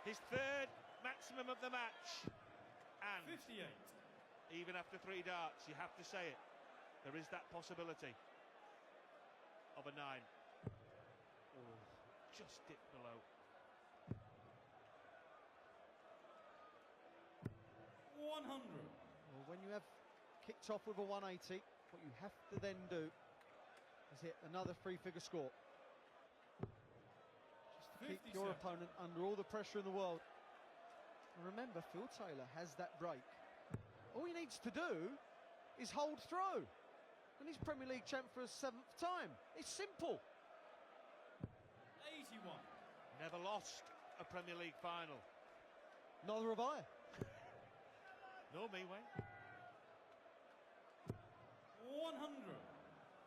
His third maximum of the match. And 58. even after 3 darts, you have to say it, there is that possibility of a 9. Oh, just dipped below. 100. Well, when you have kicked off with a 180, what you have to then do is hit another 3-figure score. Just to keep your opponent under all the pressure in the world. And remember, Phil Taylor has that break. All he needs to do is hold through. And he's Premier League champ for a 7th time. It's simple. 81. Never lost a Premier League final. Neither have I. Nor me, Wayne. 100.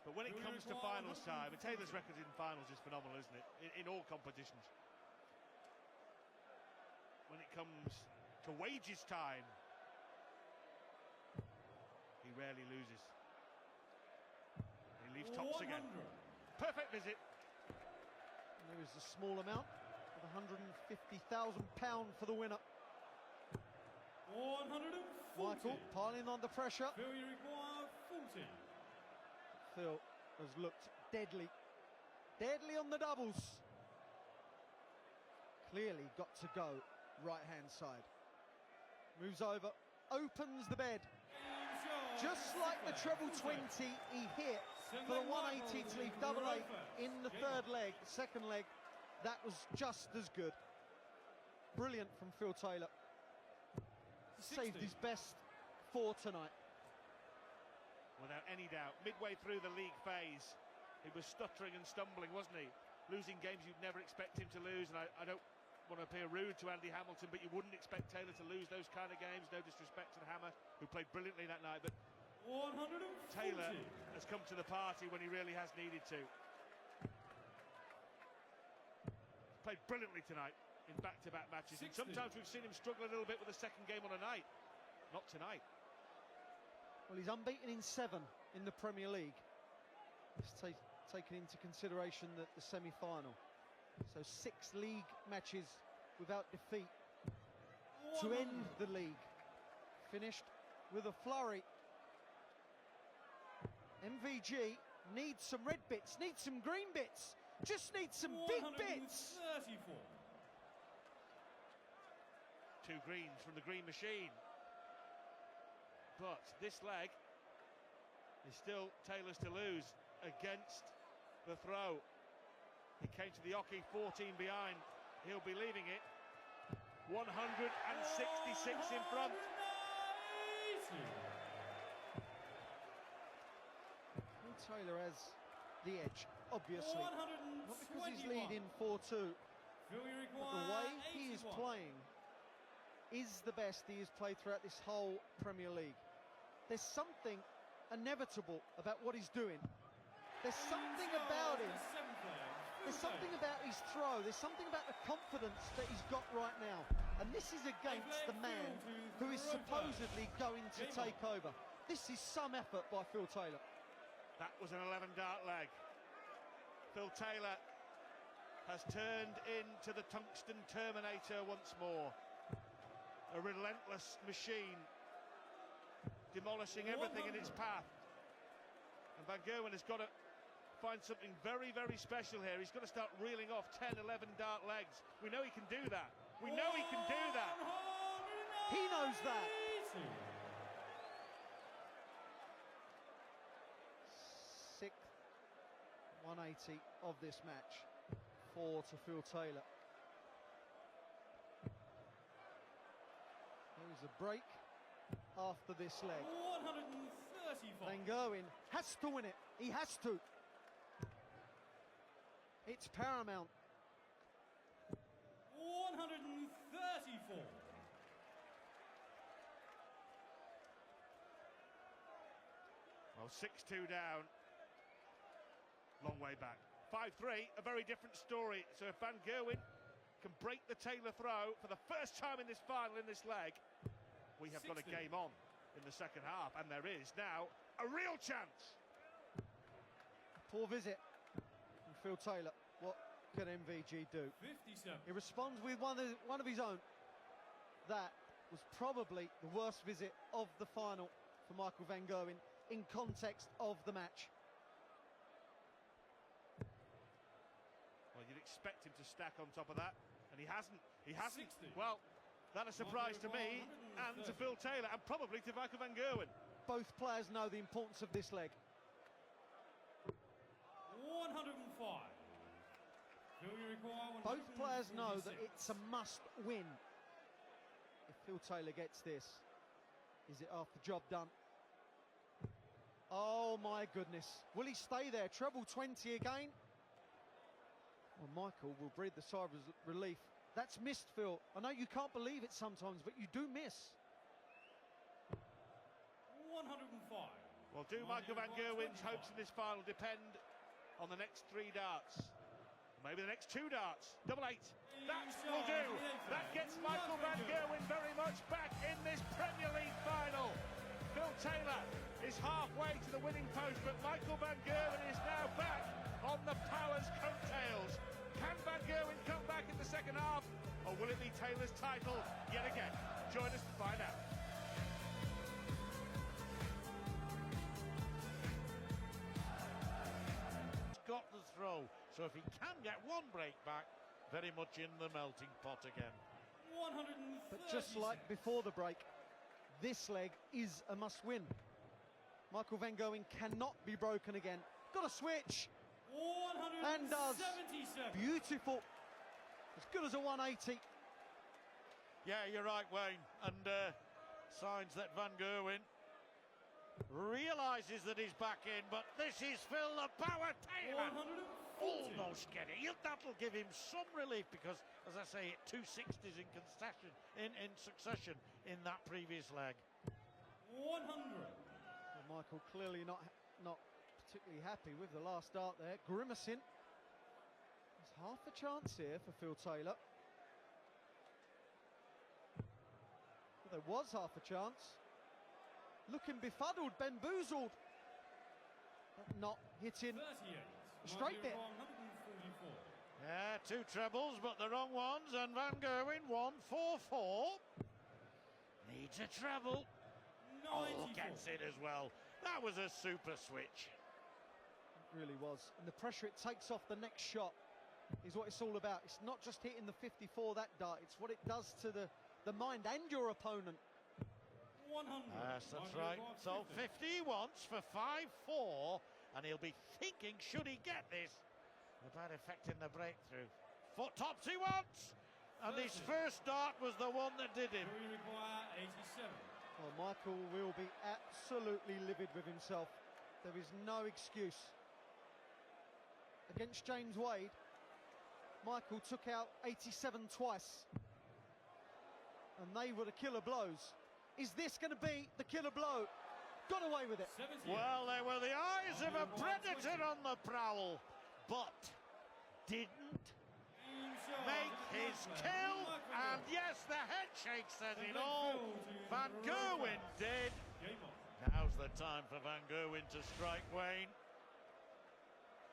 But when it comes to finals time, and Taylor's record in finals is phenomenal, isn't it? In all competitions. When it comes to wages time, he rarely loses. He leaves tops again. Perfect visit. And there is a small amount of £150,000 for the winner. 140. Michael piling under pressure. Phil, you require 40. Phil has looked deadly. Deadly on the doubles. Clearly got to go right hand side. Moves over, opens the bed. Just like the treble 20 he hit for the 180 to leave double 8 in the third leg, second leg, that was just as good. Brilliant from Phil Taylor. Saved his best for tonight. Without any doubt, midway through the league phase, he was stuttering and stumbling, wasn't he? Losing games you'd never expect him to lose, and I don't want to appear rude to Andy Hamilton, but you wouldn't expect Taylor to lose those kind of games. No disrespect to the Hammer, who played brilliantly that night, but 140. Taylor has come to the party when he really has needed to. Played brilliantly tonight in back-to-back matches. 60. And sometimes we've seen him struggle a little bit with the second game on a night. Not tonight. Well, he's unbeaten in 7 in the Premier League. It's taken into consideration that the semi-final. So 6 league matches without defeat to end the league. Finished with a flurry. MVG needs some red bits, needs some green bits, just needs some big bits. 134. 2 greens from the green machine. But this leg is still Taylor's to lose against the throw. He came to the Oki 14 behind. He'll be leaving it 166 in front. Well, Taylor has the edge, obviously. Not because he's leading 4-2. But the way he is playing is the best he has played throughout this whole Premier League. There's something inevitable about what he's doing. There's something about him. There's something about his throw. There's something about the confidence that he's got right now. And this is against the man who is supposedly going to take over. This is some effort by Phil Taylor. That was an 11-dart leg. Phil Taylor has turned into the tungsten Terminator once more. A relentless machine, demolishing everything in its path. And Van Gerwen has got to find something very, very special here. He's got to start reeling off 10, 11 dart legs. We know he can do that. We know he can do that. He knows that. 6th 180 of this match. 4 to Phil Taylor. There is a break after this leg. 135. Van Gerwen has to win it. He has to. It's paramount. 134. Well, 6-2 down. Long way back. 5-3, a very different story. So if Van Gerwen can break the Taylor throw for the first time in this final, in this leg, we have 60. got a game on in the second half, and there is now a real chance. Poor visit from Phil Taylor. What can MVG do? 57. He responds with one of his own. That was probably the worst visit of the final for Michael van Gerwen in context of the match. Well, you'd expect him to stack on top of that, and he hasn't. He hasn't. 60. Well, that's a surprise to me and to Phil Taylor, and probably to Michael van Gerwen. Both players know the importance of this leg. 105. Both players know that it's a must-win. If Phil Taylor gets this, is it half the job done? Oh my goodness. Will he stay there? Treble 20 again? Well, Michael will breathe the sigh of relief. That's missed, Phil. I know you can't believe it sometimes, but you do miss. 105. Well, do Michael van Gerwen's hopes in this final depend on the next 3 darts? Maybe the next 2 darts. Double 8. That will do. That gets Michael van Gerwen very much back in this Premier League final. Phil Taylor is halfway to the winning post, but Michael van Gerwen is now back on the Power's coattails. Can van Gerwen come back in the second half, or will it be Taylor's title yet again? Join us to find out. Got the throw, so if he can get one break back, very much in the melting pot again. 130. But just like before the break, this leg is a must-win. Michael van Gerwen cannot be broken again. Got a switch. 177. And does. Beautiful. As good as a 180. Yeah, you're right, Wayne. And signs that van Gerwen realises that he's back in, but this is Phil the Power Taylor. 140. Almost get it. That'll give him some relief because, as I say, 2 60s in succession in that previous leg. 100. Well, Michael clearly not particularly happy with the last dart there. Grimacing. There's half a chance here for Phil Taylor. Well, there was half a chance. Looking befuddled, bamboozled. But not hitting 38. straight there. 144. Yeah, 2 trebles, but the wrong ones, and van Gerwen 144. Needs a treble. 94. Oh, gets it as well. That was a super switch. It really was. And the pressure it takes off the next shot is what it's all about. It's not just hitting the 54, that dart. It's what it does to the mind and your opponent. 100. Yes, that's right. So 50 once for 5-4, and he'll be thinking, should he get this? About affecting the breakthrough. Foot tops he wants, and his first dart was the one that did him. We require 87. Well, Michael will be absolutely livid with himself. There is no excuse. Against James Wade, Michael took out 87 twice. And they were the killer blows. Is this going to be the killer blow? Got away with it. 70. Well, they were the eyes of a predator on the prowl, but didn't make his kill. And yes, the head shake says it all. Van Gerwen did. Now's the time for van Gerwen to strike, Wayne.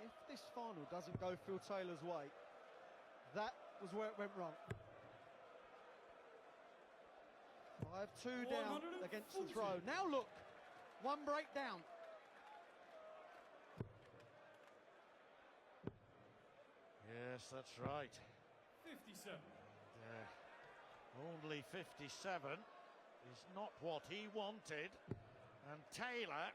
If this final doesn't go Phil Taylor's way, that was where it went wrong. 5-2 down against the throw. Now look, one break down. Yes, that's right. 57. Only 57 is not what he wanted. And Taylor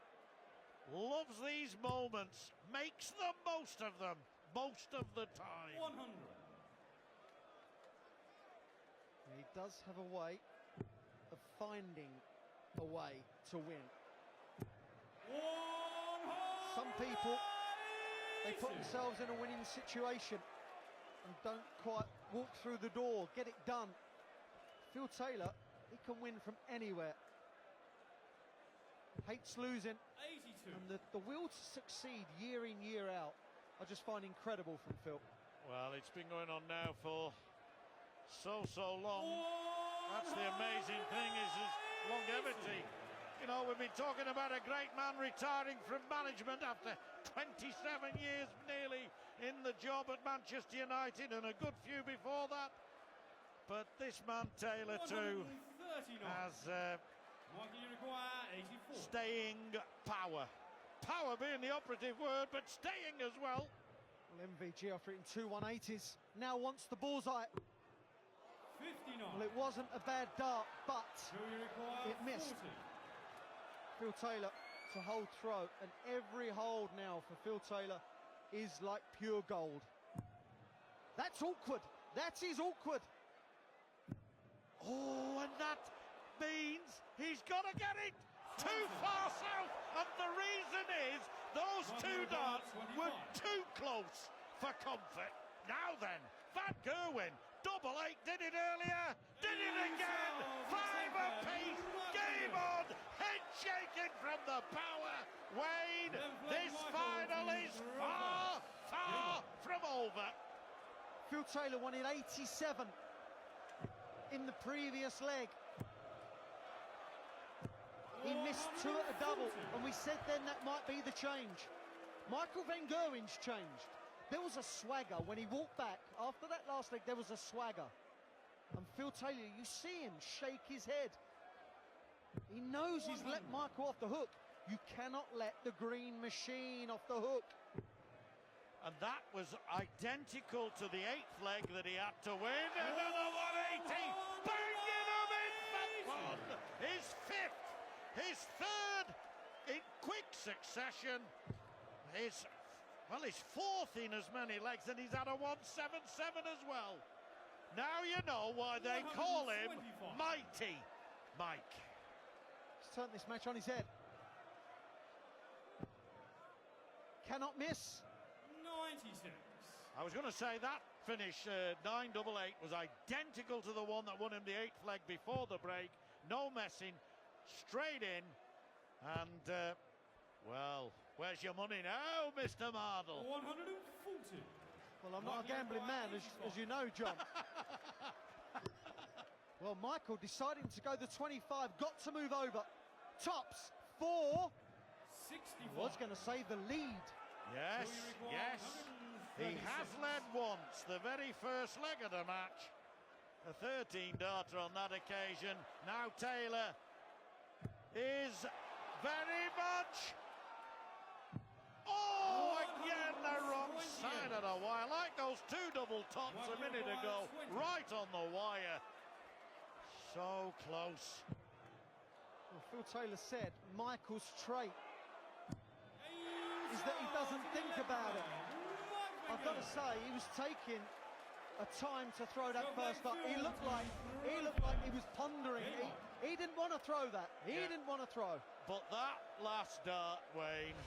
loves these moments, makes the most of them, most of the time. 100. He does have a way of finding a way to win. 100. Some people, they put themselves in a winning situation and don't quite walk through the door, get it done. Phil Taylor, he can win from anywhere. Hates losing. 82. And the will to succeed year in, year out, I just find incredible from Phil. Well, it's been going on now for so long. That's the amazing thing, is his longevity. You know, we've been talking about a great man retiring from management after 27 years nearly in the job at Manchester United and a good few before that. But this man, Taylor, too, has staying power. Power being the operative word, but staying as well. Well, MVG, after hitting 2 180s, now wants the bullseye. 59. Well, it wasn't a bad dart, but it missed. 40. Phil Taylor to hold throw, and every hold now for Phil Taylor is like pure gold. That's awkward. That is awkward. Oh, and that means he's got to get it too far south, and the reason is those two darts were too close for comfort. Now then, Van Gerwen, double 8, did it earlier, did it again, 5 apiece, game on, head shaking from the power. Wayne, this final is far, far from over. Phil Taylor won in 87 in the previous leg. He missed 2 at a double, and we said then that might be the change. Michael Van Gerwen's changed. There was a swagger when he walked back. After that last leg, there was a swagger. And Phil Taylor, you see him shake his head. He knows he's let Michael off the hook. You cannot let the green machine off the hook. And that was identical to the 8th leg that he had to win. Another 180, banging him in that one. His 5th, his 3rd in quick succession. His 4th in as many legs, and he's had a 177 as well. Now you know why they call him Mighty Mike. He's turned this match on his head. Cannot miss. 96. I was going to say that finish, 988, was identical to the one that won him the 8th leg before the break. No messing, straight in, and, well, where's your money now, Mr. Mardle? 140. Well, I'm not a gambling man, as you know, John. Well, Michael deciding to go the 25, got to move over. Tops 4. 65. Was going to say the lead. Yes, yes. He has led once, the very first leg of the match. A 13-darter on that occasion. Now Taylor is very much... Oh, again the wrong side of the wire. Like those 2 double tops a minute ago. Right on the wire. So close. Well, Phil Taylor said Michael's trait is that he doesn't think about it. I've got to say, he was taking a time to throw that first dart. He looked like he was pondering. He didn't want to throw that. He didn't want to throw. But that last dart, Wayne,